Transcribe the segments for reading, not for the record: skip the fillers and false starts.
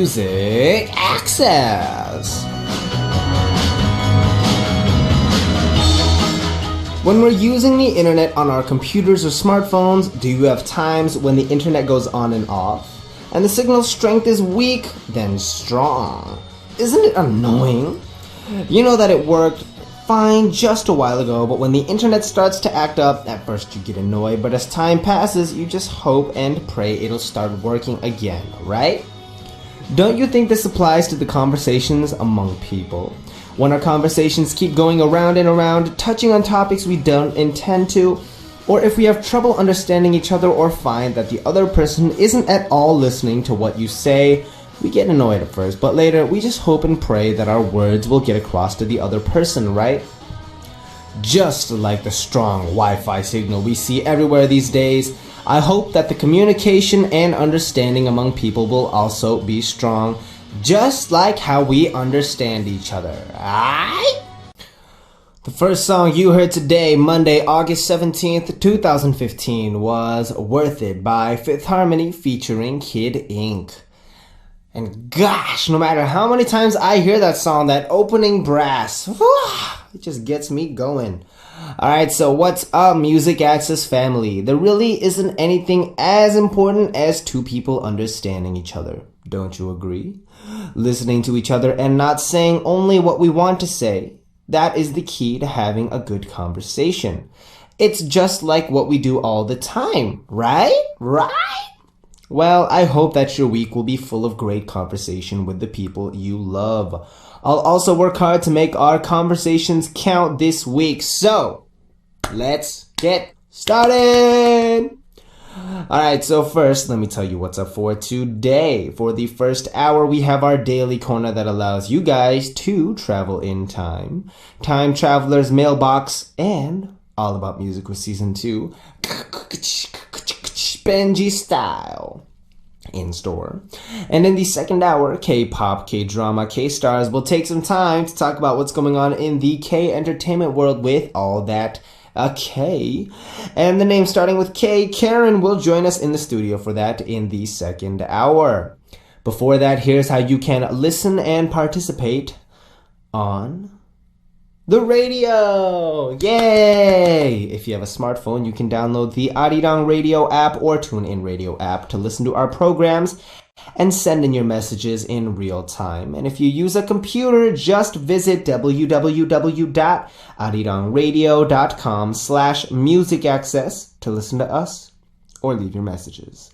Music Access. When we're using the internet on our computers or smartphones, do you have times when the internet goes on and off, and the signal strength is weak, then strong? Isn't it annoying? You know that it worked fine just a while ago, but when the internet starts to act up, at first you get annoyed, but as time passes, you just hope and pray it'll start working again, right? Don't you think this applies to the conversations among people? When our conversations keep going around and around, touching on topics we don't intend to, or if we have trouble understanding each other or find that the other person isn't at all listening to what you say, we get annoyed at first, but later we just hope and pray that our words will get across to the other person, right? Just like the strong Wi-Fi signal we see everywhere these days, I hope that the communication and understanding among people will also be strong, just like how we understand each other, aight? The first song you heard today, Monday, August 17th, 2015, was Worth It by Fifth Harmony featuring Kid Ink. And gosh, no matter how many times I hear that song, that opening brass, it just gets me going. Alright, so what's up, Music Access family? There really isn't anything as important as two people understanding each other. Don't you agree? Listening to each other and not saying only what we want to say. That is the key to having a good conversation. It's just like what we do all the time, right? Right? Well, I hope that your week will be full of great conversation with the people you love. I'll also work hard to make our conversations count this week. So, let's get started! Alright, so first, let me tell you what's up for today. For the first hour, we have our daily corner that allows you guys to travel in time. Time Traveler's Mailbox, and All About Music with Season 2. Benji style. In store. And in the second hour, K-pop, K-drama, K-stars will take some time to talk about what's going on in the K-entertainment world with all that K. And the name starting with K, Karen, will join us in the studio for that in the second hour. Before that, here's how you can listen and participate on the radio! Yay! If you have a smartphone, you can download the Arirang Radio app or TuneIn Radio app to listen to our programs and send in your messages in real time. And if you use a computer, just visit www.arirangradio.com/musicaccess to listen to us or leave your messages.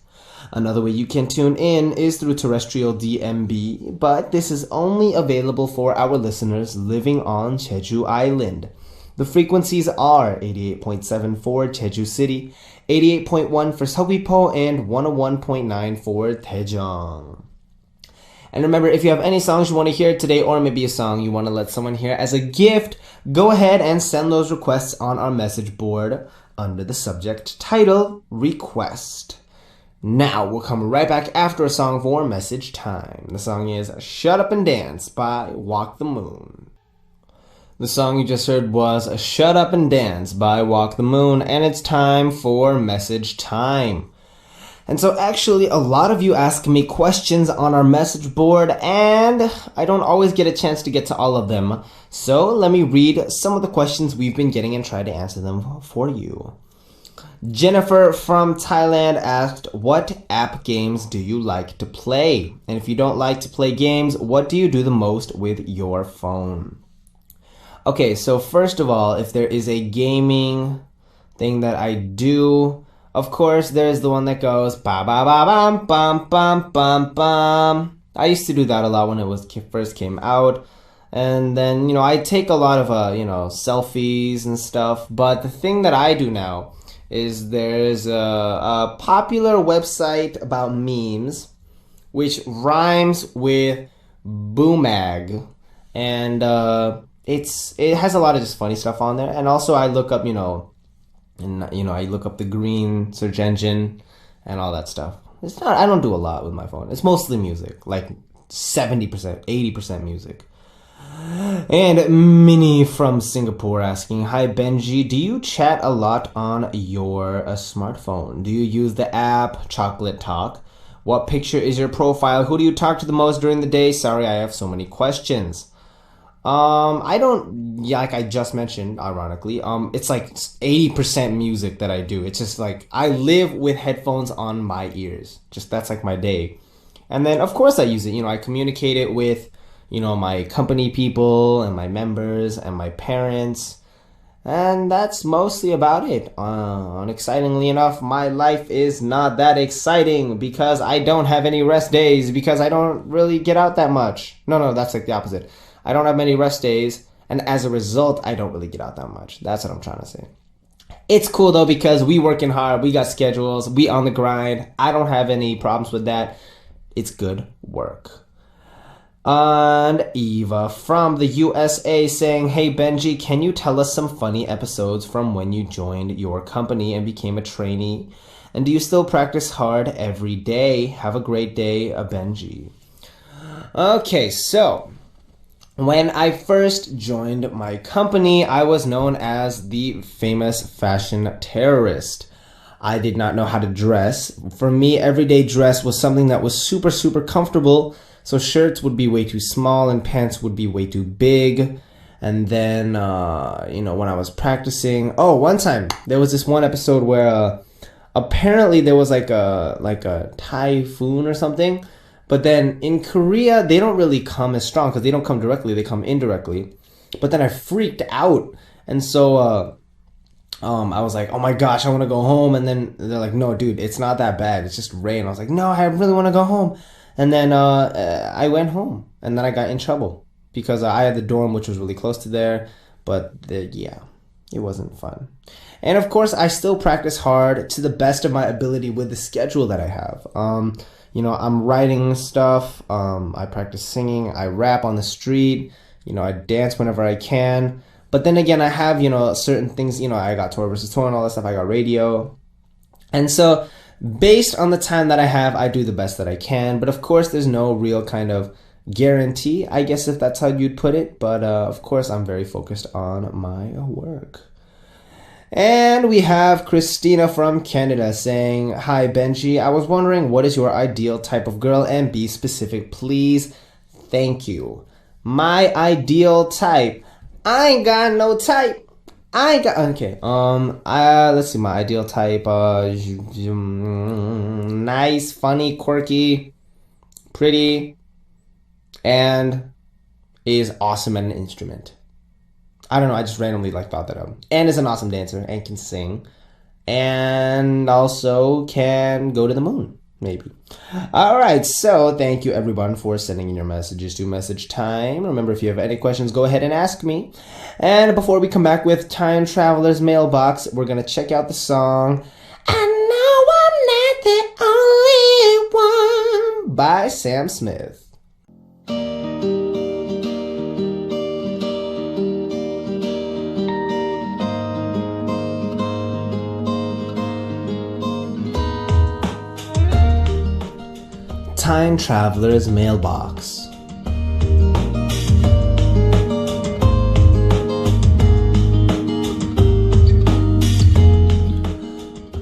Another way you can tune in is through terrestrial DMB, but this is only available for our listeners living on Jeju Island. The frequencies are 88.7 for Jeju City, 88.1 for Seogwipo, and 101.9 for Daejeong. And remember, if you have any songs you want to hear today, or maybe a song you want to let someone hear as a gift, go ahead and send those requests on our message board under the subject title, Request. Now, we'll come right back after a song for message time. The song is Shut Up and Dance by Walk the Moon. The song you just heard was Shut Up and Dance by Walk the Moon, and it's time for message time. And so actually, a lot of you ask me questions on our message board, and I don't always get a chance to get to all of them. So let me read some of the questions we've been getting and try to answer them for you. Jennifer from Thailand asked, what app games do you like to play? And if you don't like to play games, what do you do the most with your phone? Okay, so first of all, if there is a gaming thing that I do, of course, there's the one that goes ba ba ba bam bam bam bam bam. I used to do that a lot when it was first came out. And then, I take a lot of, selfies and stuff. But the thing that I do now is there's a popular website about memes which rhymes with Boomag, and it has a lot of just funny stuff on there. And also I look up I look up the green search engine and all that stuff. I don't do a lot with my phone. It's mostly music, like 70%, 80% music. And Minnie from Singapore asking, hi Benji, do you chat a lot on your smartphone? Do you use the app Chocolate Talk, What picture is your profile? Who do you talk to the most during the day? Sorry, I have so many questions. I don't, yeah, like I just mentioned, ironically, it's like 80% music that I do. It's just like, I live with headphones on my ears. Just, that's like my day. And then, of course, I use it. I communicate it with, my company people and my members and my parents. And that's mostly about it. Unexcitingly enough, my life is not that exciting because I don't have any rest days because I don't really get out that much. No, that's like the opposite. I don't have many rest days, and as a result, I don't really get out that much. That's what I'm trying to say. It's cool, though, because we working hard. We got schedules. We on the grind. I don't have any problems with that. It's good work. And Eva from the USA saying, hey, Benji, can you tell us some funny episodes from when you joined your company and became a trainee? And do you still practice hard every day? Have a great day, Benji. Okay, so when I first joined my company, I was known as the famous fashion terrorist. I did not know how to dress. For me, everyday dress was something that was super, super comfortable. So shirts would be way too small and pants would be way too big. And then, when I was practicing, one time there was this one episode where apparently there was like a typhoon or something. But then in Korea, they don't really come as strong because they don't come directly, they come indirectly. But then I freaked out. And so I was like, oh my gosh, I want to go home. And then they're like, no, dude, it's not that bad. It's just rain. I was like, no, I really want to go home. And then I went home. And then I got in trouble because I had the dorm, which was really close to there. But yeah, it wasn't fun. And of course, I still practice hard to the best of my ability with the schedule that I have. I'm writing stuff, I practice singing, I rap on the street, I dance whenever I can. But then again, I have, certain things, I got tour versus tour and all that stuff, I got radio. And so, based on the time that I have, I do the best that I can. But of course, there's no real kind of guarantee, I guess, if that's how you'd put it. But of course, I'm very focused on my work. And we have Christina from Canada saying, hi, Benji. I was wondering, what is your ideal type of girl? And be specific, please. Thank you. My ideal type. I ain't got no type. Okay. Let's see. My ideal type. Nice, funny, quirky, pretty, and is awesome at an instrument. I don't know, I just randomly thought that up. And is an awesome dancer and can sing. And also can go to the moon, maybe. Alright, so thank you everyone for sending in your messages to Message Time. Remember, if you have any questions, go ahead and ask me. And before we come back with Time Traveler's Mailbox, we're going to check out the song I Know I'm Not the Only One by Sam Smith. Time Traveler's Mailbox.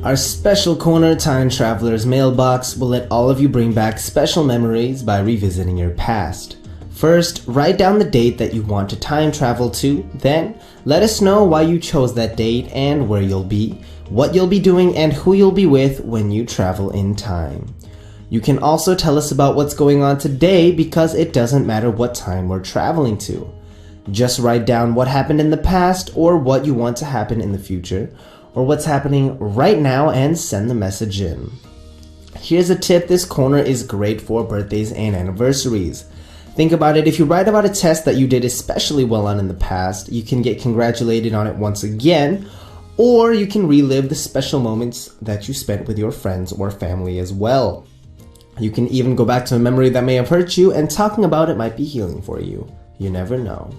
Our special corner, Time Traveler's Mailbox, will let all of you bring back special memories by revisiting your past. First, write down the date that you want to time travel to. Then, let us know why you chose that date and where you'll be, what you'll be doing, and who you'll be with when you travel in time. You can also tell us about what's going on today because it doesn't matter what time we're traveling to. Just write down what happened in the past or what you want to happen in the future or what's happening right now and send the message in. Here's a tip, this corner is great for birthdays and anniversaries. Think about it, if you write about a test that you did especially well on in the past, you can get congratulated on it once again, or you can relive the special moments that you spent with your friends or family as well. You can even go back to a memory that may have hurt you, and talking about it might be healing for you. You never know.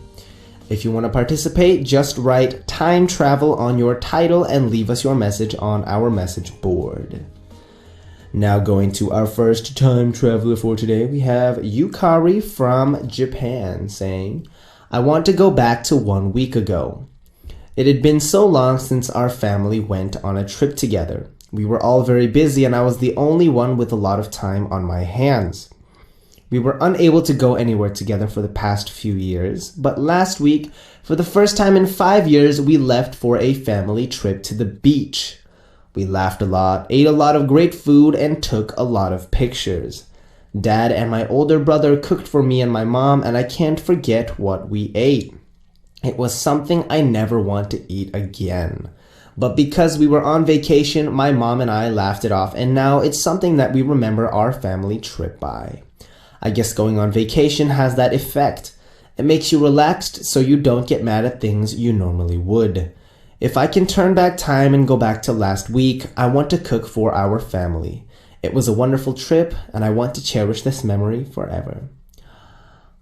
If you want to participate, just write time travel on your title and leave us your message on our message board. Now going to our first time traveler for today, we have Yukari from Japan saying, I want to go back to 1 week ago. It had been so long since our family went on a trip together. We were all very busy and I was the only one with a lot of time on my hands. We were unable to go anywhere together for the past few years, but last week, for the first time in 5 years, we left for a family trip to the beach. We laughed a lot, ate a lot of great food, and took a lot of pictures. Dad and my older brother cooked for me and my mom, and I can't forget what we ate. It was something I never want to eat again. But because we were on vacation, my mom and I laughed it off, and now it's something that we remember our family trip by. I guess going on vacation has that effect. It makes you relaxed so you don't get mad at things you normally would. If I can turn back time and go back to last week, I want to cook for our family. It was a wonderful trip, and I want to cherish this memory forever.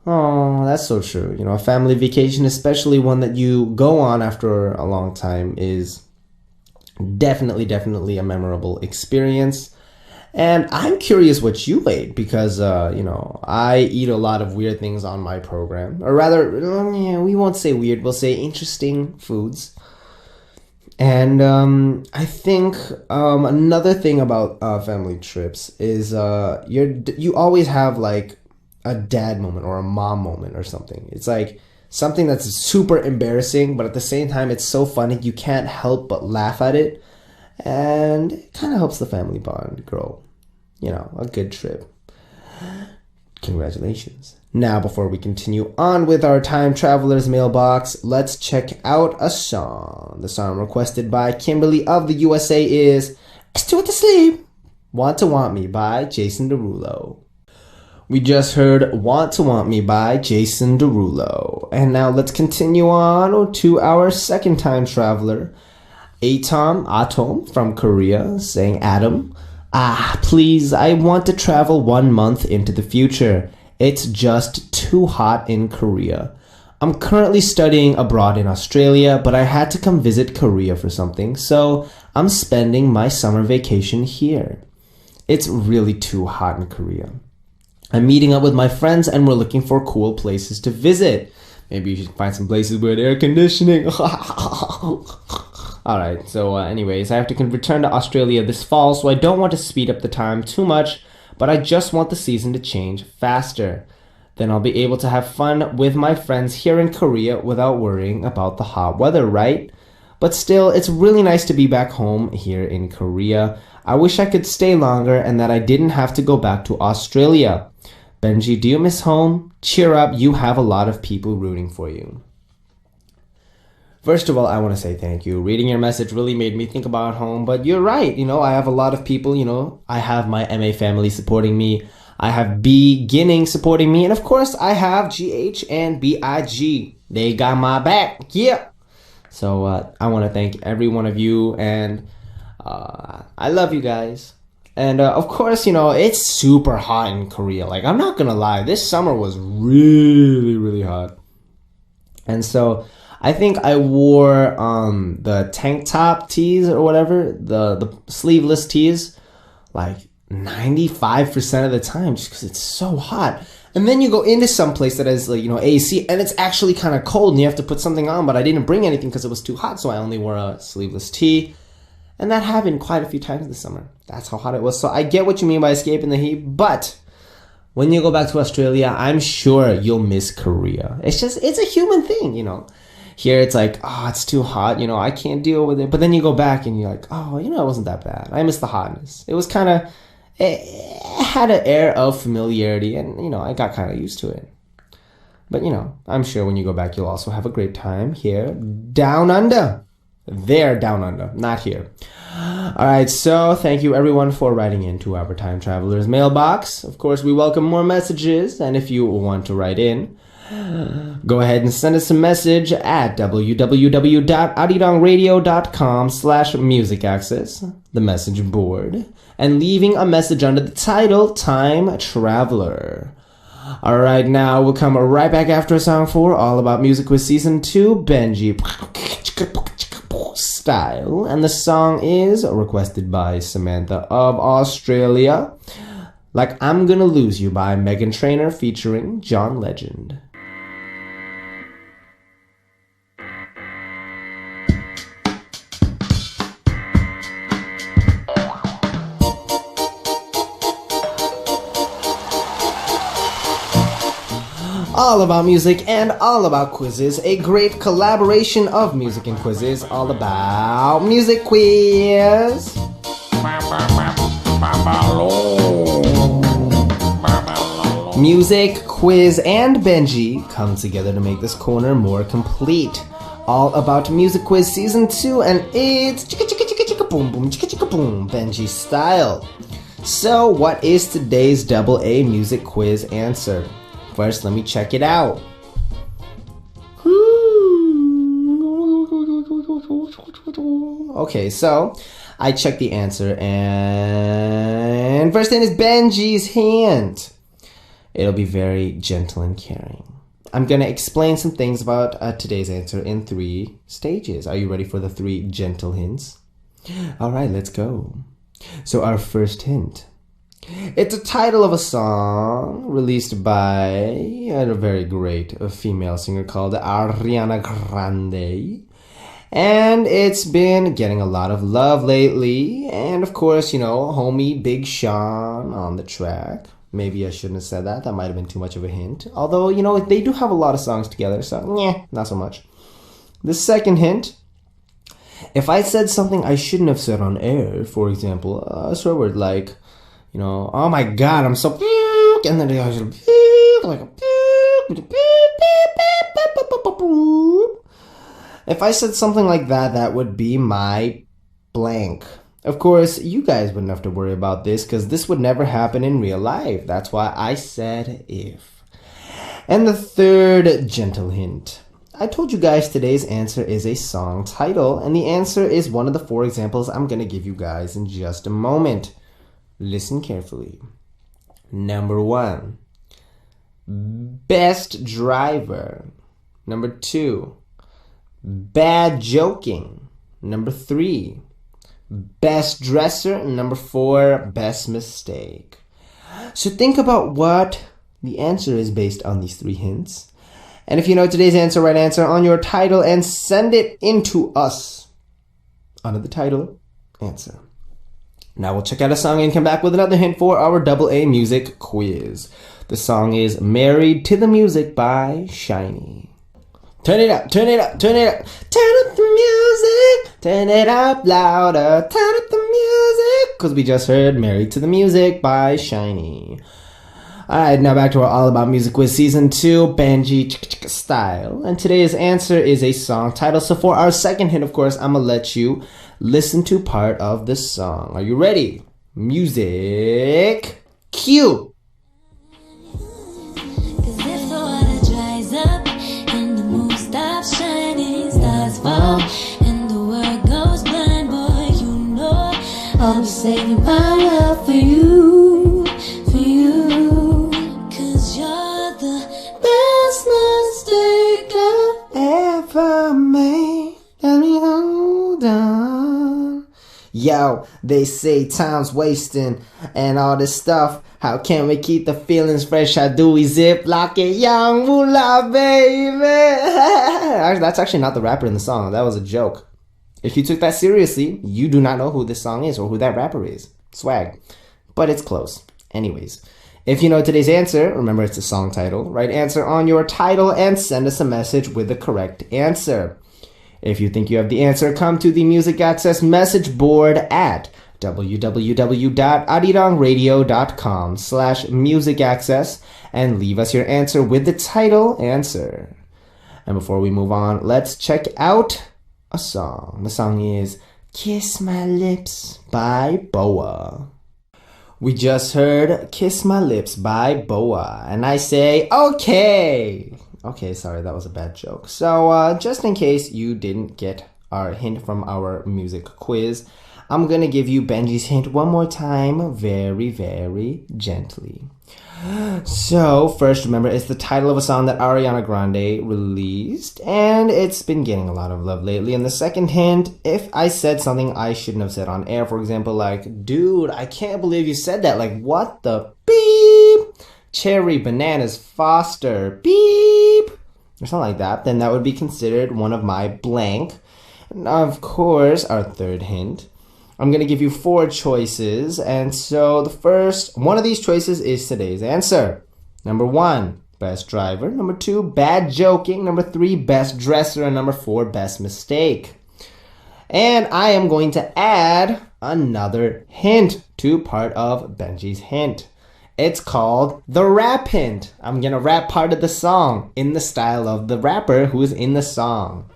Oh, that's so true. You know, a family vacation, especially one that you go on after a long time, is definitely a memorable experience. And I'm curious what you ate because, I eat a lot of weird things on my program. Or rather, we won't say weird, we'll say interesting foods. And I think another thing about family trips is you always have like a dad moment or a mom moment or something. It's like something that's super embarrassing, but at the same time, it's so funny you can't help but laugh at it. And it kind of helps the family bond grow. You know, a good trip. Congratulations. Now, before we continue on with our Time Traveler's mailbox, let's check out a song. The song requested by Kimberly of the USA is It's Too Wet to Sleep, Want to Want Me by Jason Derulo. We just heard Want to Want Me by Jason Derulo. And now let's continue on to our second time traveler, Atom from Korea, saying, Adam, please, I want to travel 1 month into the future. It's just too hot in Korea. I'm currently studying abroad in Australia, but I had to come visit Korea for something, so I'm spending my summer vacation here. It's really too hot in Korea. I'm meeting up with my friends and we're looking for cool places to visit. Maybe you should find some places with air conditioning. Alright, so anyways, I have to return to Australia this fall, so I don't want to speed up the time too much, but I just want the season to change faster. Then I'll be able to have fun with my friends here in Korea without worrying about the hot weather, right? But still, it's really nice to be back home here in Korea. I wish I could stay longer and that I didn't have to go back to Australia. Benji, do you miss home? Cheer up, you have a lot of people rooting for you. First of all, I want to say thank you. Reading your message really made me think about home, but you're right. You know, I have a lot of people, I have my MA family supporting me. I have Beginning supporting me. And of course, I have GH and BIG. They got my back. Yeah. So I want to thank every one of you. And I love you guys. And of course, it's super hot in Korea. Like, I'm not going to lie. This summer was really hot. And so I think I wore the tank top tees or whatever, the sleeveless tees, like 95% of the time just because it's so hot. And then you go into some place that has, AC, and it's actually kind of cold and you have to put something on, but I didn't bring anything because it was too hot, so I only wore a sleeveless tee. And that happened quite a few times this summer. That's how hot it was. So I get what you mean by escaping the heat, but when you go back to Australia, I'm sure you'll miss Korea. It's a human thing, Here it's like, it's too hot, I can't deal with it. But then you go back and you're like, it wasn't that bad. I miss the hotness. It was it had an air of familiarity and, I got kind of used to it. But, I'm sure when you go back, you'll also have a great time here down under. There down under, not here. All right, so thank you everyone for writing into our Time Traveler's mailbox. Of course, we welcome more messages, and if you want to write in, go ahead and send us a message at www.arirang.com/musicaccess, the message board, and leaving a message under the title Time Traveler. All right, now we'll come right back after a song for All About Music with Season 2, Benji style, and the song is requested by Samantha of Australia, Like I'm Gonna Lose You by Meghan Trainor featuring John Legend. All about music and all about quizzes. A great collaboration of music and quizzes. All about music quiz. Music, quiz, and Benji come together to make this corner more complete. All about music quiz season 2, and it's chicka chicka chicka chicka boom boom chicka chicka boom Benji style. So, what is today's AA music quiz answer? First, let me check it out. Okay, so I checked the answer, and first thing is Benji's hand. It'll be very gentle and caring. I'm going to explain some things about today's answer in 3 stages. Are you ready for the 3 gentle hints? All right, let's go. So our first hint. It's a title of a song released by a very great female singer called Ariana Grande. And it's been getting a lot of love lately. And of course, you know, homie Big Sean on the track. Maybe I shouldn't have said that. That might have been too much of a hint. Although, you know, they do have a lot of songs together, so not so much. The second hint. If I said something I shouldn't have said on air, for example, a swear word like, you know, oh my god, I'm so, and then like if I said something like that, that would be my blank. Of course, you guys wouldn't have to worry about this because this would never happen in real life. That's why I said if. And the third gentle hint. I told you guys today's answer is a song title, and the answer is one of the 4 examples I'm going to give you guys in just a moment. Listen carefully. Number 1, Best Driver. Number 2, Bad Joking. Number 3, Best Dresser. And number 4, Best Mistake. So think about what the answer is based on these 3 hints. And if you know today's answer, write answer on your title and send it into us under the title answer. Now we'll check out a song and come back with another hint for our AA music quiz. The song is Married to the Music by Shiny. Turn it up, turn it up, turn it up. Turn up the music, turn it up louder. Turn up the music, because we just heard Married to the Music by Shiny. Alright, now back to our All About Music Quiz Season 2, Benji style. And today's answer is a song title. So for our second hint, of course, I'm going to let you listen to part of the song. Are you ready? Music, cue. And the world goes blind, boy, you know I'll be saving my love for you, for you. Cause you're the best mistake I've ever made. Let me hold on. Yo, they say time's wasting and all this stuff. How can we keep the feelings fresh? How do we zip lock it? Young moolah, baby. That's actually not the rapper in the song. That was a joke. If you took that seriously, you do not know who this song is or who that rapper is. Swag. But it's close. Anyways, if you know today's answer, remember it's a song title. Write answer on your title and send us a message with the correct answer. If you think you have the answer, come to the Music Access message board at www.arirangradio.com/musicaccess and leave us your answer with the title answer. And before we move on, let's check out a song. The song is Kiss My Lips by Boa. We just heard Kiss My Lips by Boa, and I say, okay. Okay, sorry, that was a bad joke. So, just in case you didn't get our hint from our music quiz, I'm gonna give you Benji's hint one more time, very, very gently. So, first, remember, it's the title of a song that Ariana Grande released, and it's been getting a lot of love lately. And the second hint, if I said something I shouldn't have said on air, for example, like, dude, I can't believe you said that, like, what the beep? Cherry, bananas, Foster, beep, or something like that, then that would be considered one of my blank. And of course, our third hint, I'm going to give you 4 choices, and so the first one of these choices is today's answer. Number 1, best driver. Number 2, bad joking. Number 3, best dresser. And number 4, best mistake. And I am going to add another hint to part of Benji's hint. It's called the rap hint. I'm going to rap part of the song in the style of the rapper who is in the song.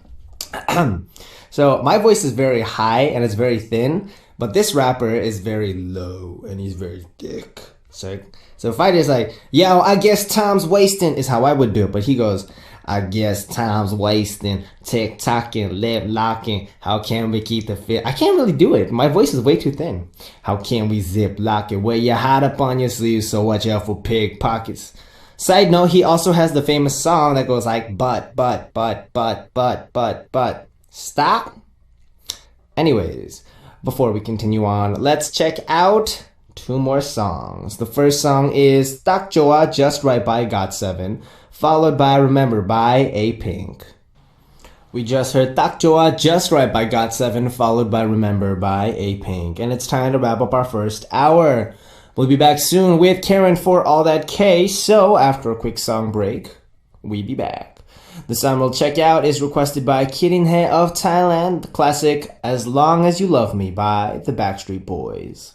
So my voice is very high and it's very thin, but this rapper is very low and he's very thick. So if I just like, yo, I guess time's wasting is how I would do it. But he goes, I guess time's wasting, tick-tocking, lip-locking. How can we keep the fit? I can't really do it. My voice is way too thin. How can we zip-lock it? Wear your hat up on your sleeve, so watch out for pickpockets. Side note, he also has the famous song that goes like, but. Stop. Anyways, before we continue on, let's check out 2 more songs. The first song is 딱 좋아, Just Right by GOT7, followed by Remember by A-Pink. We just heard 딱 좋아, Just Right by GOT7, followed by Remember by A-Pink. And it's time to wrap up our first hour. We'll be back soon with Karen for All That K, so after a quick song break, we'll be back. The song we'll check out is requested by Kirinhae of Thailand, the classic As Long As You Love Me by the Backstreet Boys.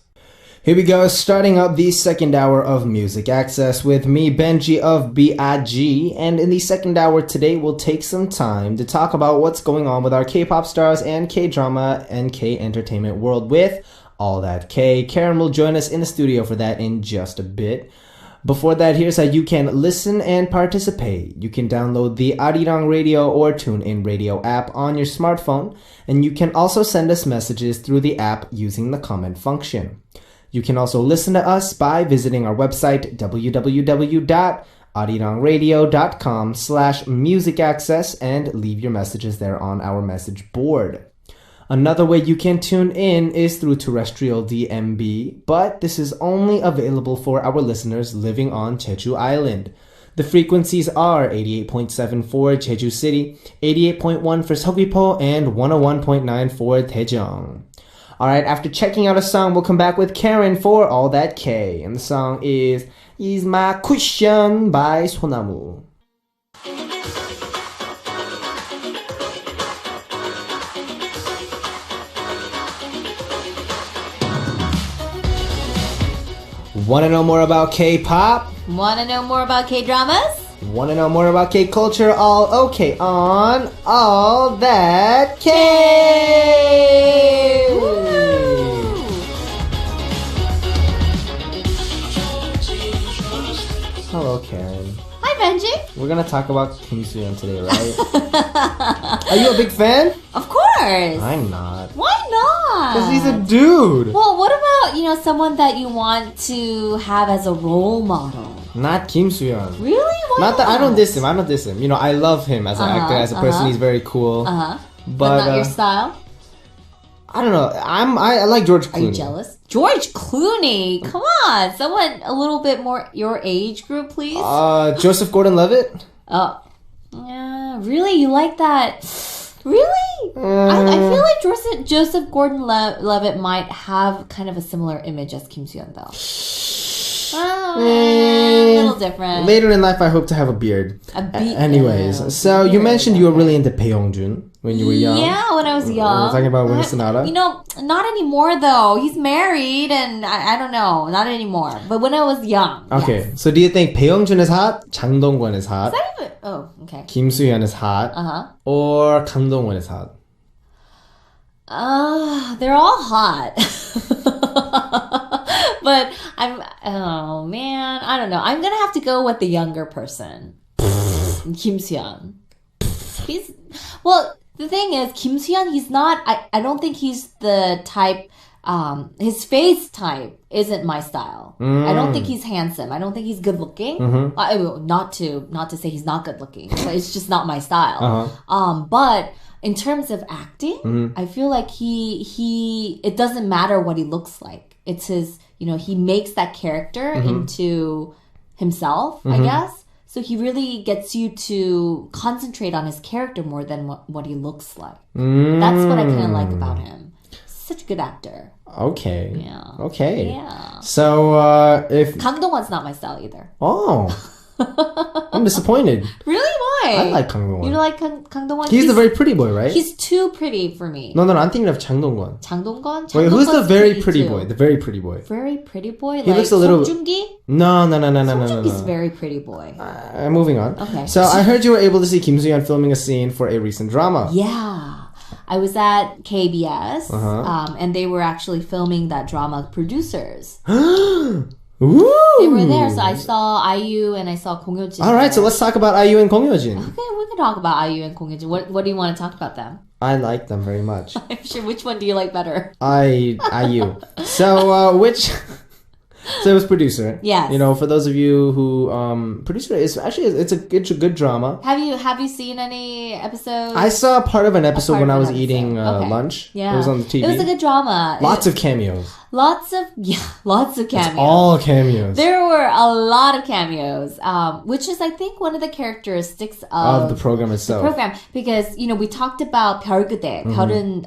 Here we go, starting up the second hour of Music Access with me, Benji of B.I.G. And in the second hour today, we'll take some time to talk about what's going on with our K-pop stars and K-drama and K-entertainment world with All That K. Karen will join us in the studio for that in just a bit. Before that, here's how you can listen and participate. You can download the Arirang Radio or TuneIn Radio app on your smartphone, and you can also send us messages through the app using the comment function. You can also listen to us by visiting our website, www.arirangradio.com/musicaccess, and leave your messages there on our message board. Another way you can tune in is through terrestrial DMB, but this is only available for our listeners living on Jeju Island. The frequencies are 88.7 for Jeju City, 88.1 for Seogwipo, and 101.9 for Daejeong. Alright, after checking out a song, we'll come back with Karen for All That K. And the song is My Cushion by Sonamu. Want to know more about K-pop? Want to know more about K-dramas? Want to know more about K-culture? All okay on All That K! Woo! Hello, Karen. Hi, Benji. We're going to talk about Kim Soo-yeon today, right? Are you a big fan? Of course. I'm not. Why not? Because he's a dude. Well, what about, someone that you want to have as a role model? Not Kim Soo-yeon. Really? Why Not that I don't diss him. I love him as an actor, as a person. He's very cool. But not your style? I don't know. I like George Clooney. Are you jealous? George Clooney? Come on. Someone a little bit more your age group, please. Joseph Gordon-Levitt? Oh. Yeah, really? You like that? Really? I feel like Joseph Gordon-Levitt might have kind of a similar image as Kim Soo-yeon, though. A little different. Later in life, I hope to have a beard. Anyways, so you mentioned you were really into Bae Yong-joon when you were young. Yeah, when I was young. We're talking about Winter Sonata. Not anymore though. He's married, and I don't know, not anymore. But when I was young. Okay, yes. So do you think Bae Yong-joon is hot, Jang Dong-kwon is hot? Oh, okay. Kim Soo-yeon is hot, or Kang Dong-won is hot? They're all hot. But oh man, I don't know. I'm gonna have to go with the younger person, Kim Soo-yeon. The thing is, Kim Soo-yeon, he's not. I don't think he's the type. His face type isn't my style. I don't think he's handsome. I don't think he's good looking. Not to say he's not good looking, but it's just not my style. But in terms of acting, I feel like it doesn't matter what he looks like. It's his, he makes that character into himself, I guess. So he really gets you to concentrate on his character more than what he looks like. That's what I kind of like about him. Such a good actor. Okay. Yeah. Okay. Yeah. So if Kang Dong-won's not my style either. Oh. I'm disappointed. Really? Why? I like Kang Dong-won. You like Kang Dong-won? He's the very pretty boy, right? He's too pretty for me. No, I'm thinking of Chang Dong-won. Chang Dong-gon? Wait, who's the very pretty too. boy? The very pretty boy. Very pretty boy? He like looks a little... Song Joong-ki? No. He's a very pretty boy. Moving on. Okay. So I heard you were able to see Kim Soo-hyun filming a scene for a recent drama. Yeah. I was at KBS, Uh-huh. and they were actually filming that drama Producers. Ooh. They were there, so I saw IU and I saw Kong Hyo-jin. All right, so let's talk about IU and Kong Hyo-jin. Okay, we can talk about IU and Kong Hyo-jin. What do you want to talk about them? I like them very much. I'm sure. Which one do you like better? IU. So which? So it was Producer. Yes. You know, for those of you who Producer is actually it's a good drama. Have you seen any episodes? I saw part of an episode when I was episode. eating Okay. lunch. Yeah, It was on the TV. It was a good drama. Lots of cameos. Lots of cameos. All cameos. There were a lot of cameos, which is I think one of the characteristics Of the program itself. because we talked about 별 그대, 별은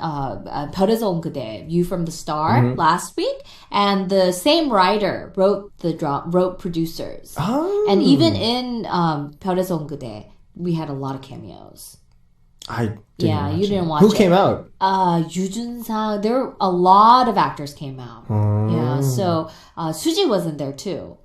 별에서 온 그대, You from the Star last week, and the same writer wrote wrote Producers, and even in 별에서 온 그대, we had a lot of cameos. I didn't watch you it. didn't watch Who it. came out? Yu Jun-sang. There were a lot of actors came out. Yeah, so Suji was in there too.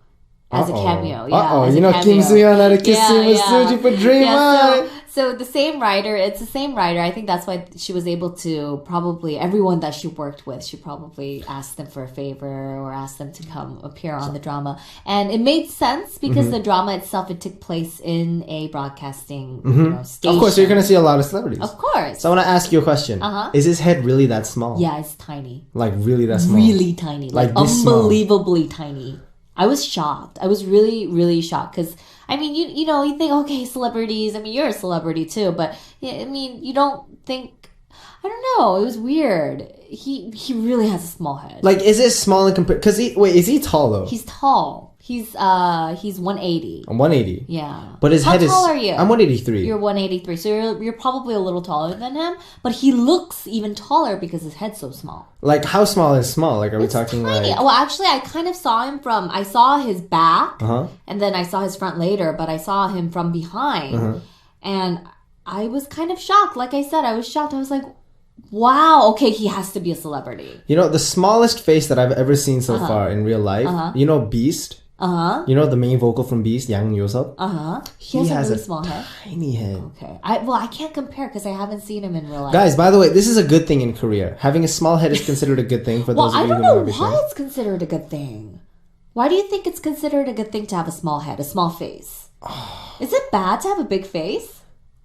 As a cameo. Yeah, as a cameo. Kim Soo-hyun had a kiss scene with Suji for Dream High. So the same writer, it's the same writer. I think that's why she was able to probably, everyone that she worked with, she probably asked them for a favor or asked them to come appear on the drama. And it made sense because the drama itself, it took place in a broadcasting station. Of course, so you're going to see a lot of celebrities. Of course. So I want to ask you a question. Is his head really that small? Yeah, it's tiny. Like really that small? Really tiny. Like this small? unbelievably tiny. I was shocked. I was really, really shocked because, I mean, you think, okay, celebrities. I mean, you're a celebrity too, but I mean, you don't think. I don't know. It was weird. He really has a small head. Like, is it small in comparison? Because is he tall though? He's tall. He's 180. I'm 180. Yeah. But his head is. How tall are you? I'm 183. You're 183, so you're probably a little taller than him. But he looks even taller because his head's so small. Like, how small is small? Like, are we talking tiny. like? Well, actually, I kind of saw him I saw his back, Uh-huh. and then I saw his front later, but I saw him from behind, and I was kind of shocked. Like I said, I was shocked. I was like, wow, okay, he has to be a celebrity. You know, the smallest face that I've ever seen so far in real life, you know Beast? You know the main vocal from Beast, Yang Yo-seop? He has a really small head. Tiny head. Okay. I can't compare because I haven't seen him in real life. Guys, by the way, this is a good thing in Korea. Having a small head is considered a good thing for those of you who know everything. I don't know why it's considered a good thing. Why do you think it's considered a good thing to have a small head, a small face? Is it bad to have a big face?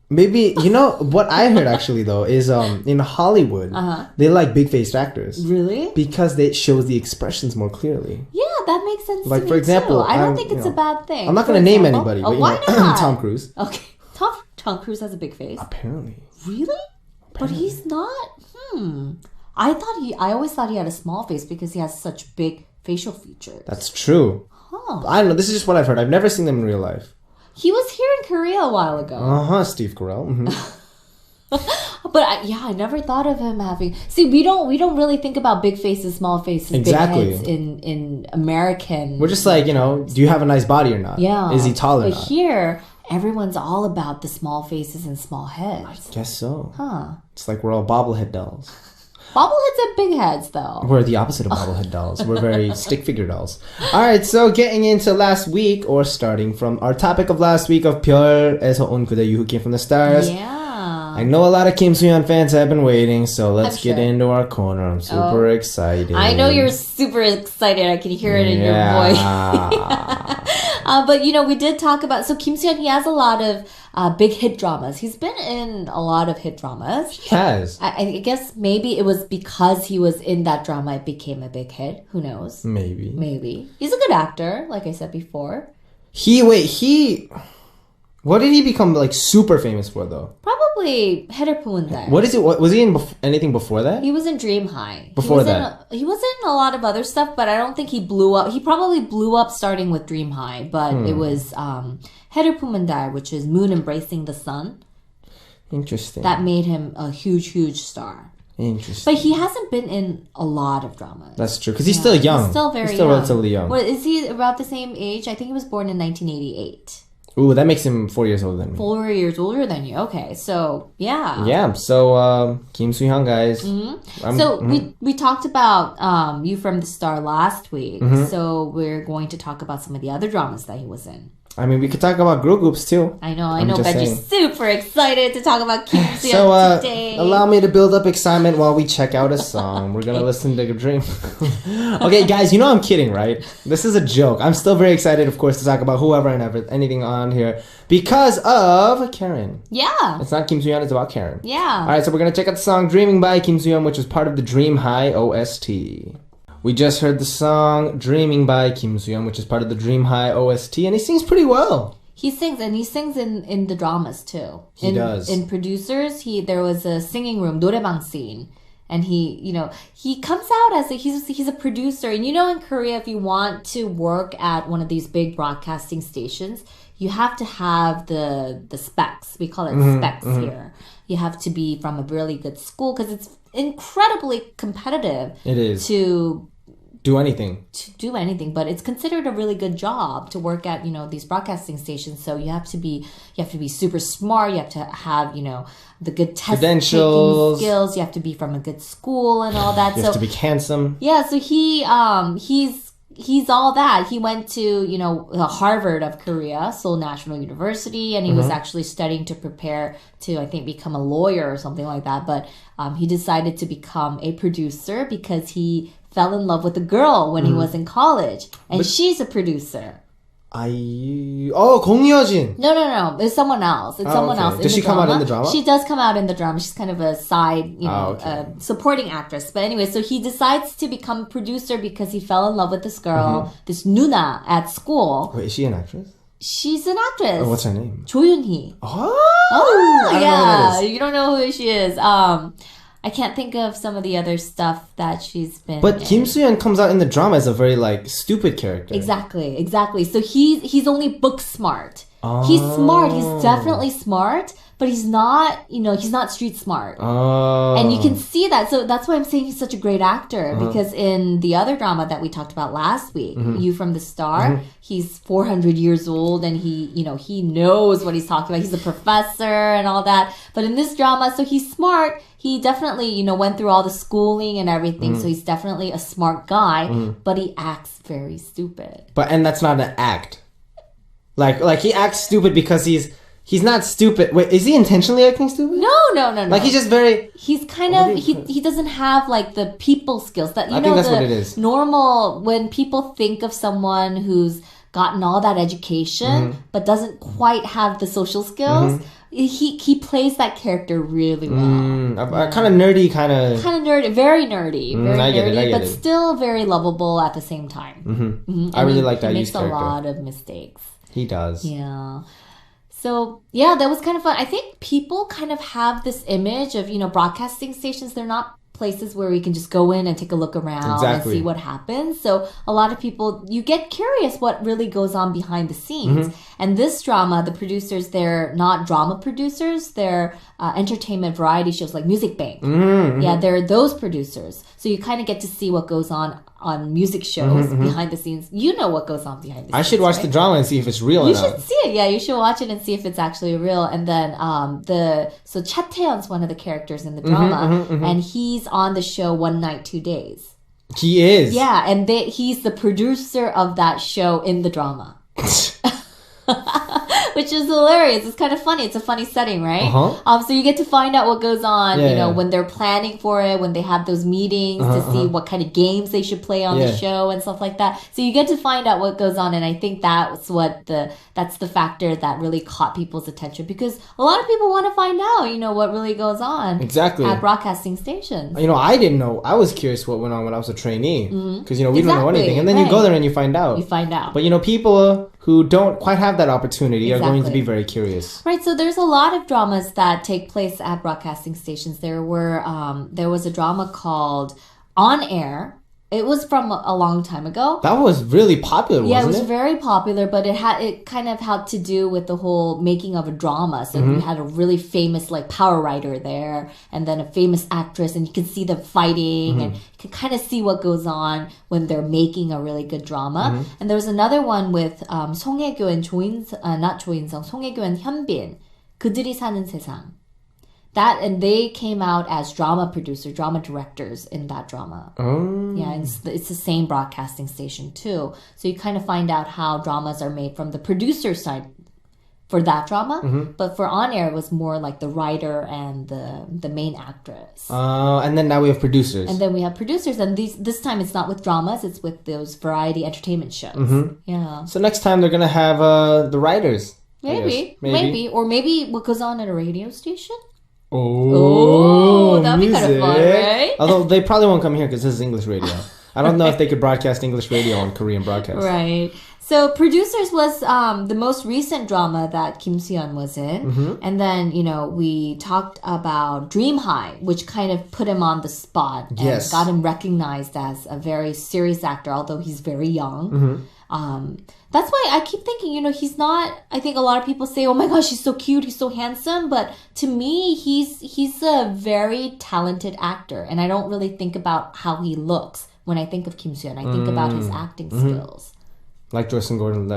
Maybe, you know, what I heard actually though is in Hollywood, they like big-faced actors. Really? Because it shows the expressions more clearly. Yeah, that makes sense Like, to for me example, too. I don't think it's a bad thing. I'm not going to name anybody, but why not? Tom Cruise. Okay. Tom Cruise has a big face. Apparently. Really? But he's not. I always thought he had a small face because he has such big facial features. That's true. I don't know. This is just what I've heard. I've never seen them in real life. He was here in Korea a while ago. Steve Carell. But I never thought of him having. See, we don't really think about big faces, small faces, Exactly. big heads in American. We're just like, do you have a nice body or not? Yeah. Is he tall or but not? here, everyone's all about the small faces and small heads. Guess so. Huh. It's like we're all bobblehead dolls. Bobbleheads have big heads, though. We're the opposite of bobblehead dolls. We're very stick figure dolls. Alright, so getting into last week, or starting from our topic of last week of 별에서 온 그대, You Who Came from the Stars. Yeah. I know a lot of Kim Soo-hyun fans have been waiting, so let's get sure. into our corner. I'm super excited. I know you're super excited. I can hear it in your voice. But, we did talk about... So Kim Soo-hyun, he has a lot of big hit dramas. He's been in a lot of hit dramas. He has. I guess maybe it was because he was in that drama it became a big hit. Who knows? Maybe. He's a good actor, like I said before. What did he become like super famous for though? Probably Header What is it? Was he in anything before that? He was in Dream High. Before that? He was in a lot of other stuff, but I don't think he blew up. He probably blew up starting with Dream High, but it was Header which is Moon Embracing the Sun. Interesting. That made him a huge, huge star. Interesting. But he hasn't been in a lot of dramas. That's true, because he's still young. He's still very young. young. Relatively young. Well, is he about the same age? I think he was born in 1988. Ooh, that makes him 4 years older than me. 4 years older than you. Okay, so yeah. Yeah, so Kim Soo-hyun, guys. We talked about You From the Star last week, so we're going to talk about some of the other dramas that he was in. I mean, we could talk about girl groups too. I know. Benji's super excited to talk about Kim Soo-hyun so, today. Allow me to build up excitement while we check out a song. We're gonna listen to Dream. Okay, guys, you know I'm kidding, right? This is a joke. I'm still very excited, of course, to talk about whoever and anything on here because of Karen. Yeah. It's not Kim Soo-hyun, it's about Karen. Yeah. All right, so we're gonna check out the song "Dreaming" by Kim Soo-hyun, which is part of the Dream High OST. We just heard the song "Dreaming" by Kim Soo-hyun, which is part of the Dream High OST, and he sings pretty well. He sings, and he sings in the dramas too. He does. In Producers, there was a singing room, 노래방 scene, and he comes out as he's a producer. And in Korea, if you want to work at one of these big broadcasting stations, you have to have the specs. We call it specs here. You have to be from a really good school because it's incredibly competitive. It is. To do anything, but it's considered a really good job to work at these broadcasting stations. So you have to be super smart. You have to have the good test taking skills. You have to be from a good school and all that. You have to be handsome. Yeah, so he's all that. He went to Harvard of Korea, Seoul National University, and he was actually studying to prepare to, I think, become a lawyer or something like that. But he decided to become a producer because he fell in love with a girl when he was in college, and she's a producer. Gong Yeojin. No. It's someone else. It's someone else. Does she come out in the drama? She does come out in the drama. She's kind of a side, supporting actress. But anyway, so he decides to become a producer because he fell in love with this girl, this Nuna at school. Wait, is she an actress? She's an actress. Oh, what's her name? Jo Yoon-hee. Oh, yeah. You don't know who she is. I can't think of some of the other stuff that she's been But in. Kim Soo-hyun comes out in the drama as a very, stupid character. Exactly. So he's only book smart. He's smart. He's definitely smart, but he's not, he's not street smart. And you can see that. So that's why I'm saying he's such a great actor, because in the other drama that we talked about last week, You From the Star, he's 400 years old and he knows what he's talking about. He's a professor and all that. But in this drama, so he's smart. He definitely, went through all the schooling and everything. So he's definitely a smart guy, but he acts very stupid. And that's not an act. Like he acts stupid because he's not stupid. Wait, is he intentionally acting stupid? No. He's just very... He's kind of... He doesn't have, the people skills. That I think that's what it is. Normal... When people think of someone who's gotten all that education, but doesn't quite have the social skills, he plays that character really well. Kind of nerdy, very nerdy. I get it. But still very lovable at the same time. I really like that He use makes character. a lot of mistakes. He does. Yeah. So, yeah, that was kind of fun. I think people kind of have this image of, broadcasting stations. They're not places where we can just go in and take a look around and see what happens. So a lot of people, you get curious what really goes on behind the scenes. And this drama, the producers, they're not drama producers. They're entertainment variety shows like Music Bank. Yeah, they're those producers. So you kind of get to see what goes on music shows behind the scenes. You know what goes on behind the scenes. I should watch the drama and see if it's real or not. You should see it. Yeah, you should watch it and see if it's actually real. And then so Cha Taeyeon's one of the characters in the drama, and he's on the show One Night, 2 Days. He is. Yeah, and he's the producer of that show in the drama. Which is hilarious. It's kind of funny. It's a funny setting, right? So you get to find out what goes on, when they're planning for it, when they have those meetings to see what kind of games they should play on the show and stuff like that. So you get to find out what goes on, and I think that's the factor that really caught people's attention, because a lot of people want to find out, what really goes on at broadcasting stations. I didn't know. I was curious what went on when I was a trainee, because we don't know anything, and then you go there and you find out. But people who don't quite have that opportunity are going to be very curious. Right, so there's a lot of dramas that take place at broadcasting stations. There was a drama called On Air, It was from a long time ago. That was really popular, wasn't it? Yeah, it was very popular, but it kind of had to do with the whole making of a drama. So you had a really famous like power writer there, and then a famous actress, and you can see them fighting, and you can kind of see what goes on when they're making a really good drama. And there was another one with 송혜교 and not 조인성, 송혜교 and 현빈. 그들이 사는 세상. That, and they came out as drama directors in that drama. Oh. Yeah, and it's the same broadcasting station too. So you kind of find out how dramas are made from the producer side for that drama. But for on air, it was more like the writer and the main actress. And then now we have producers. And then we have producers, and this time it's not with dramas; it's with those variety entertainment shows. Yeah. So next time they're gonna have the writers. Maybe, or maybe what goes on at a radio station. Oh, that'd be kind of fun, right? Although they probably won't come here because this is English radio. I don't know if they could broadcast English radio on Korean broadcast. Right. So Producers was the most recent drama that Kim Soo-yeon was in. And then, we talked about Dream High, which kind of put him on the spot and got him recognized as a very serious actor, although he's very young. That's why I keep thinking, he's not, I think a lot of people say, oh my gosh, he's so cute, he's so handsome. But to me, he's a very talented actor. And I don't really think about how he looks when I think of Kim Soo-yeon. I think about his acting skills. Like Joyce Gordon.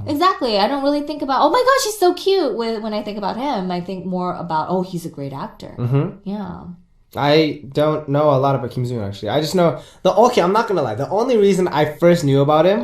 Exactly. I don't really think about, oh my gosh, he's so cute when I think about him. I think more about, oh, he's a great actor. Yeah. I don't know a lot about Kim Soo-yeon, actually. I just know I'm not gonna lie. The only reason I first knew about him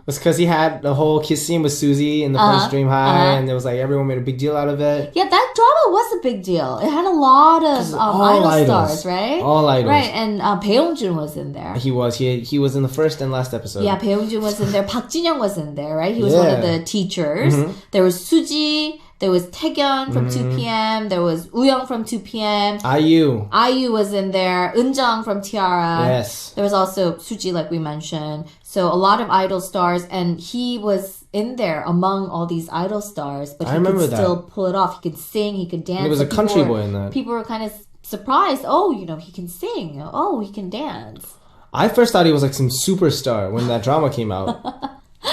was because he had the whole kiss scene with Suzy in the first Dream High, and it was like everyone made a big deal out of it. Yeah, that drama was a big deal. It had a lot of idol stars, right? All idols, right? And Bae Hong-joon was in there. He was in the first and last episode. Yeah, Bae Hong-joon was in there. Park Jin-young was in there, right? He was one of the teachers. There was Suji. There was Taegyeon from 2PM. There was Wooyoung from 2PM. IU was in there. Eunjung from Tiara. Yes. There was also Suji, like we mentioned. So a lot of idol stars, and he was in there among all these idol stars. But he could still pull it off. He could sing. He could dance. He was a country boy in that. People were kind of surprised. Oh, he can sing. Oh, he can dance. I first thought he was like some superstar when that drama came out.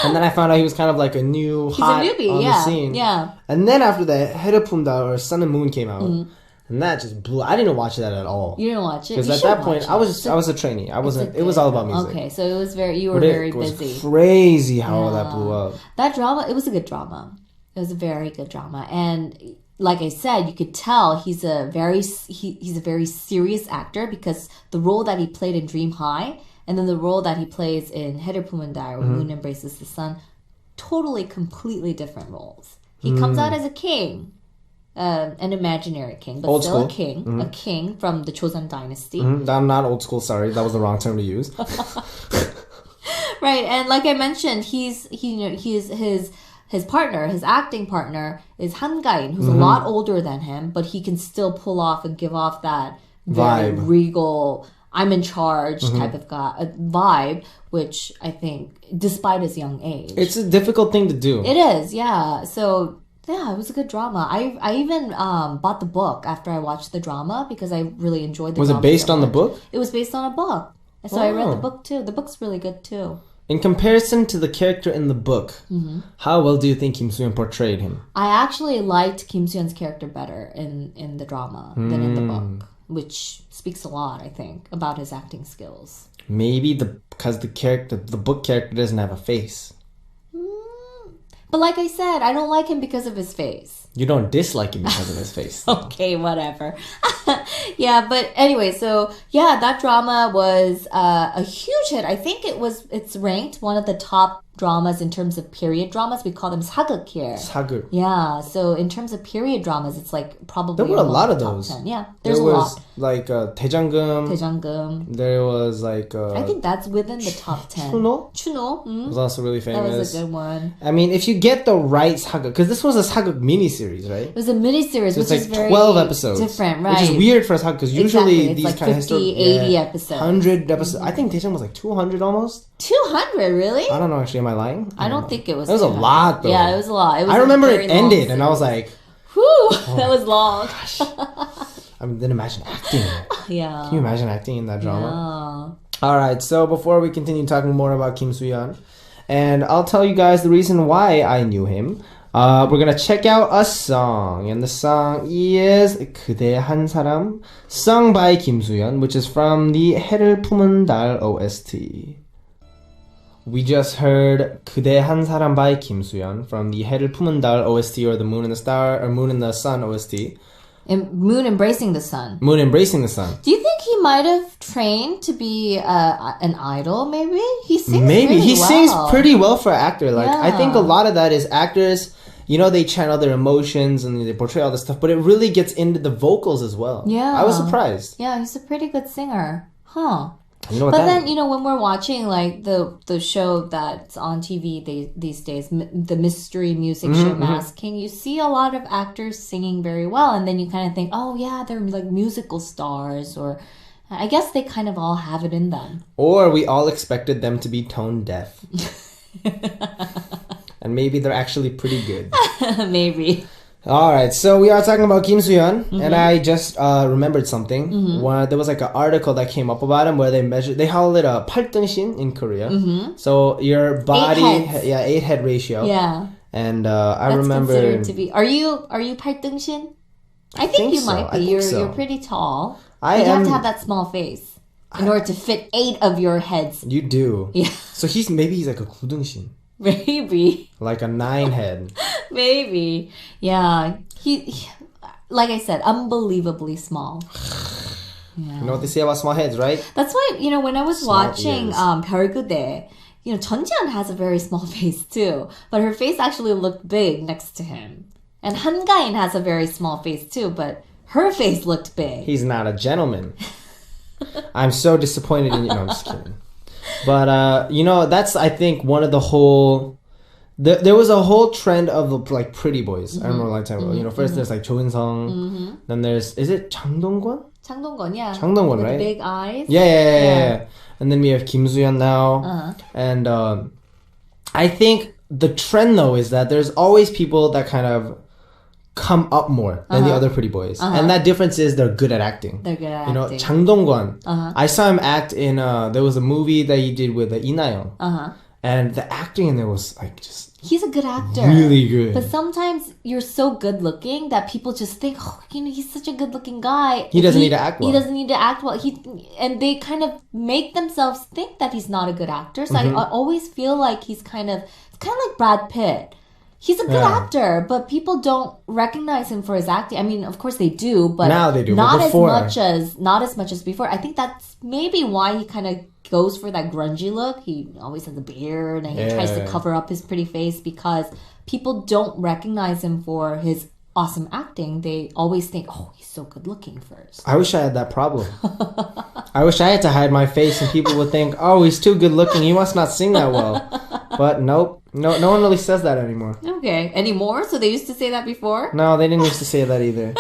And then I found out he was kind of like a new hot newbie, on the scene. Yeah. And then after that, Hedepumda or Sun and Moon came out. And that just blew. I didn't watch that at all. You didn't watch it? Because at that point, I was a trainee. I wasn't. It was all about music. Okay, so you were very busy. It was crazy how all that blew up. That drama, it was a good drama. It was a very good drama. And like I said, you could tell he's a very serious actor because the role that he played in Dream High and then the role that he plays in Hedepumda or Moon Embraces the Sun, totally, completely different roles. He comes out as a king, an imaginary king, but old still school. a king from the Joseon dynasty. I'm not old school, sorry. That was the wrong term to use. Right, and like I mentioned, his partner, his acting partner, is Han Ga-in, who's a lot older than him, but he can still pull off and give off that very regal, I'm in charge type of vibe, which I think, despite his young age. It's a difficult thing to do. It is, yeah. So, yeah, it was a good drama. I even bought the book after I watched the drama because I really enjoyed the drama. Was it based on the book? It was based on a book. So I read the book too. The book's really good too. In comparison to the character in the book, how well do you think Kim Soo-yeon portrayed him? I actually liked Kim Soo-yeon's character better in the drama than in the book, which speaks a lot, I think, about his acting skills. Maybe because the book character doesn't have a face. But like I said, I don't like him because of his face. You don't dislike him because of his face. Okay, whatever. Yeah, but anyway, so yeah, that drama was a huge hit. I think it's ranked one of the top dramas in terms of period dramas. We call them 사극 here. 사극. Yeah, so in terms of period dramas, it's like probably there were a lot of those. 10. Yeah, there's a lot. Like 대장금. There was like I think that's within the top 10. 추노 was also really famous. That was a good one. I mean, if you get the right 사극, because this was a 사극 miniseries, right? It was a miniseries, so which is like very 12 episodes. Different, right? Which is weird for a saga because usually these like kind 50, of 80 episodes. 100 episodes. I think Daejeon was like 200 almost. 200, really? I don't know. Actually, am I lying? I don't think it was. It was 200. A lot, though. Yeah, it was a lot. It was I remember it ended, and I was like, "Whew, that was long." Gosh. I mean, then imagine acting. Yeah. Can you imagine acting in that drama? All right, so before we continue talking more about Kim Soo-hyun, and I'll tell you guys the reason why I knew him. We're gonna check out a song, and the song is 그대 한 사람, sung by Kim Soo-hyun, which is from the 해를 품은 달 OST. We just heard 그대 한 사람 by Kim Soo-hyun from the 해를 품은 달 OST, or the Moon and the Star, or Moon and the Sun OST. Moon Embracing the Sun. Moon Embracing the Sun. Do you think he might have trained to be an idol, maybe? He sings Maybe. really He well. sings pretty well for an actor. Like, I think a Yeah. lot of that is actors, you know, they channel their emotions and they portray all this stuff, but it really gets into the vocals as well. Yeah. I was surprised. Yeah, he's a pretty good singer. Huh. You know what But that then, you know, when we're watching like the show that's on TV these days, the mystery music show Mask King, you see a lot of actors singing very well, and then you kind of think, oh yeah, they're like musical stars, or I guess they kind of all have it in them. Or we all expected them to be tone deaf. And maybe they're actually pretty good. Maybe. All right, so we are talking about Kim Soo-hyun, and I just remembered something. Where there was like an article that came up about him where they call it a 팔등신 in Korea. So your body, 8 heads. 8 head ratio. Yeah. And I That's remember considered to be. Are you 팔등신? I think you so. might be. I think You're so. you're pretty tall. I You have am- to have that small face in order to fit 8 of your heads. You do. Yeah. So maybe he's like a 구등신, Maybe. like a 9 head. Maybe. Yeah. He like I said, unbelievably small. You know what they say about small heads, right? That's why, you know, when I was Small watching ears. 별그대, you know, 전지현 has a very small face too, but her face actually looked big next to him. And 한가인 has a very small face too, but her face looked big. He's not a gentleman. I'm so disappointed in you. No, I'm just kidding. But, you know, that's, I think, one of the whole... There was a whole trend of, like, pretty boys. I remember a long time ago. You know, first there's, like, 조은성. Then there's... Is it 장동건? 장동건, yeah. 장동건, With right? the big eyes. Yeah. And then we have Kim Soo-hyun now. And I think the trend, though, is that there's always people that kind of come up more than the other pretty boys. And that difference is they're good at acting. They're good at You know, acting. Chang Dong-kwon. I saw him act in, there was a movie that he did with Lee Na-young. And the acting in there was, like, just He's a good actor. really good. But sometimes you're so good looking that people just think, oh, you know, he's such a good looking guy. He doesn't need to act well. He doesn't need to act well. And they kind of make themselves think that he's not a good actor. So I always feel like it's kind of like Brad Pitt. He's a good actor, but people don't recognize him for his acting. I mean, of course they do, but Now they do, but not before- not as much as before. I think that's maybe why he kind of goes for that grungy look. He always has a beard and he tries to cover up his pretty face because people don't recognize him for his awesome acting. They always think, oh, he's so good looking first. I wish I had that problem. I wish I had to hide my face and people would think, oh, he's too good looking. He must not sing that well. But nope. No one really says that anymore. Okay. Anymore? So they used to say that before? No, they didn't used to say that either.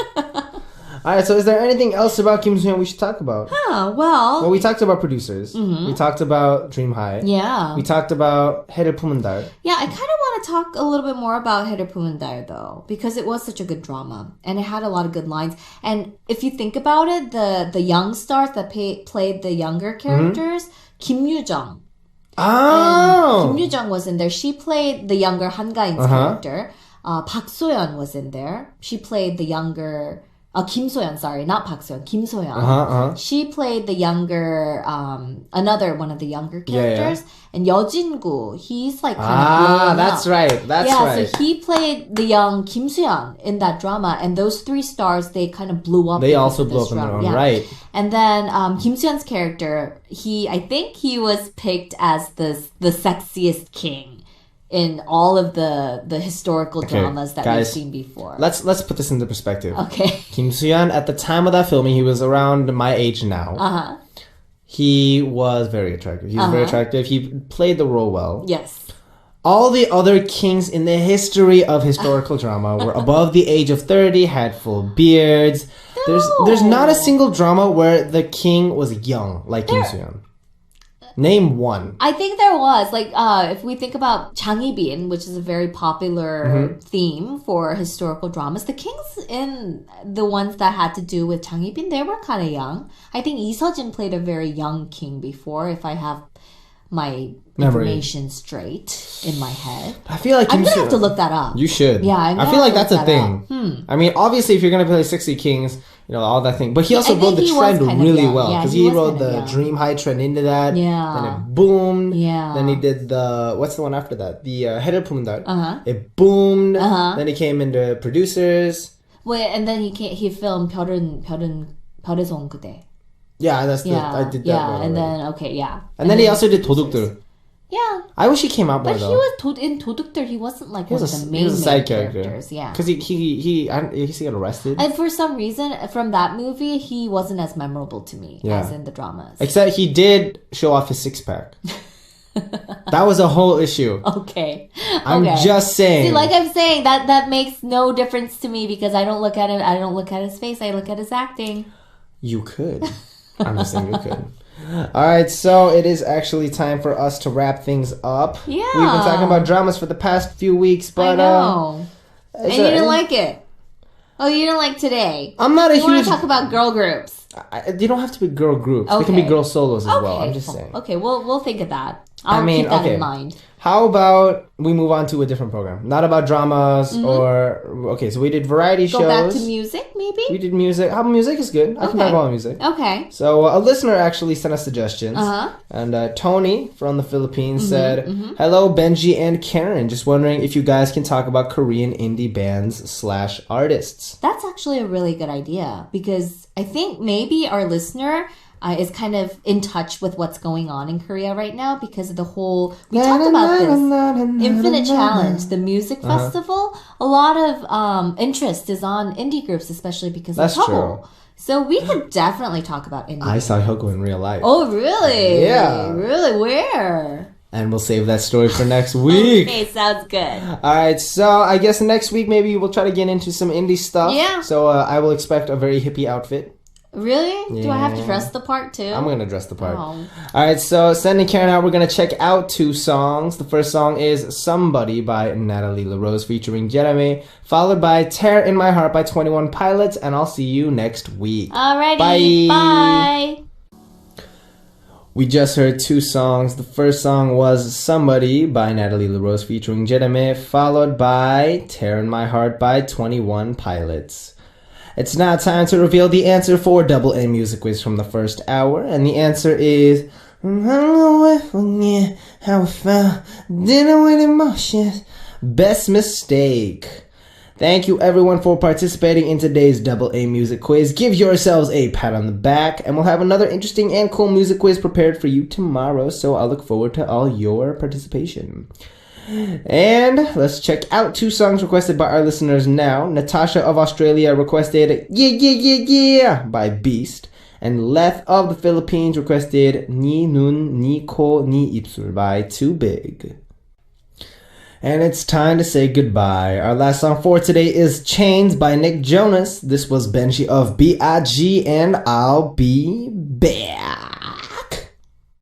Alright, so is there anything else about Kim Soo-hyun we should talk about? Oh, well. Well, we talked about producers. We talked about Dream High. Yeah. We talked about 해를 품은 달. Yeah, I kind of want to talk a little bit more about 해를 품은 달 though, because it was such a good drama and it had a lot of good lines. And if you think about it, the young stars that played the younger characters, Kim Yoo-jung. Oh! Kim Yoo-jung was in there. She played the younger Han Ga-in's character. Park So-yeon was in there. She played the younger... Kim So-yeon, sorry, not Park So-yeon, Kim So-yeon. She played the younger, another one of the younger characters. And Yeo-jin-gu, he's like kind of blowing that's up. right. That's right. So he played the young Kim So-yeon in that drama. And those 3 stars, they kind of blew up. They because also of blew this up in their drama. own right. And then Kim So-yeon's character, I think he was picked as the sexiest king in all of the historical dramas that we've seen before. Let's put this into perspective. Okay. Kim Soo-hyun, at the time of that filming, he was around my age now. He was very attractive. He was very attractive. He played the role well. Yes. All the other kings in the history of historical drama were above the age of 30, had full beards. There's not a single drama where the king was young like Kim Soo-hyun. Name one. I think there was. Like, if we think about 장희빈, which is a very popular theme for historical dramas, the kings in the ones that had to do with 장희빈, they were kind of young. I think Lee Seo-jin played a very young king before, if I have my information straight in my head. I feel like I'm going to have to look that up. You should. Yeah, I feel like that's a thing. I mean, obviously, if you're going to play 60 Kings, you know, all that thing. But he also rode the trend really well. Because he rode the Dream High trend into that. Yeah. Then it boomed. Yeah. Then he did the, what's the one after that? The 해를 품은 It boomed. Then he came into producers. Well, and then he filmed 별의 송 그대. Yeah, that's I did that. Yeah, and then and then he also did 도둑들. Yeah. I wish he came out more though. But he was in 도둑들. He wasn't like one of the main side characters. Yeah. Because he got arrested. And for some reason, from that movie, he wasn't as memorable to me as in the dramas. Except he did show off his six-pack. That was a whole issue. Okay. I'm just saying. See, like I'm saying, that makes no difference to me because I don't look at it. I don't look at his face. I look at his acting. You could. I'm just saying you could. Alright, so it is actually time for us to wrap things up. Yeah. We've been talking about dramas for the past few weeks, but... I know. And you didn't like it. Oh, you didn't like today. I'm not a huge... You want to talk about girl groups. You don't have to be girl groups. They can be girl solos as well. I'm just saying. Okay, we'll think of that. I'll keep that in mind. How about we move on to a different program? Not about dramas or... Okay, so we did variety shows. Go back to music, maybe? We did music. How music is good. I can talk about music. Okay. So a listener actually sent us suggestions. And Tony from the Philippines said, Hello, Benji and Karen. Just wondering if you guys can talk about Korean indie bands / artists. That's actually a really good idea because I think maybe our listener... is kind of in touch with what's going on in Korea right now because of the whole... We talked about this. Infinite Challenge, the music festival. A lot of interest is on indie groups, especially because of Hubble. True. So we could definitely talk about indie I saw Hubble in real life. Oh, really? Yeah. Really? Where? And we'll save that story for next week. Okay, sounds good. Alright, so I guess next week maybe we'll try to get into some indie stuff. Yeah. So I will expect a very hippie outfit. Really? Yeah. Do I have to dress the part too? I'm going to dress the part. Alright, so sending Karen out, we're going to check out 2 songs. The first song is Somebody by Natalie LaRose featuring Jeremy, followed by Tear in My Heart by 21 Pilots, and I'll see you next week. Alrighty, bye! We just heard 2 songs. The first song was Somebody by Natalie LaRose featuring Jeremy, followed by Tear in My Heart by 21 Pilots. It's now time to reveal the answer for Double A Music Quiz from the first hour, and the answer is how I felt dinner with emotions. Best mistake. Thank you everyone for participating in today's Double A Music Quiz. Give yourselves a pat on the back, and we'll have another interesting and cool music quiz prepared for you tomorrow, so I'll look forward to all your participation. And let's check out 2 songs requested by our listeners now. Natasha of Australia requested Yeah Yeah Yeah Yeah by Beast. And Leth of the Philippines requested Ni Nun Ni Ko Ni Ipsul by Too Big. And it's time to say goodbye. Our last song for today is Chains by Nick Jonas. This was Benji of B.I.G. and I'll be back.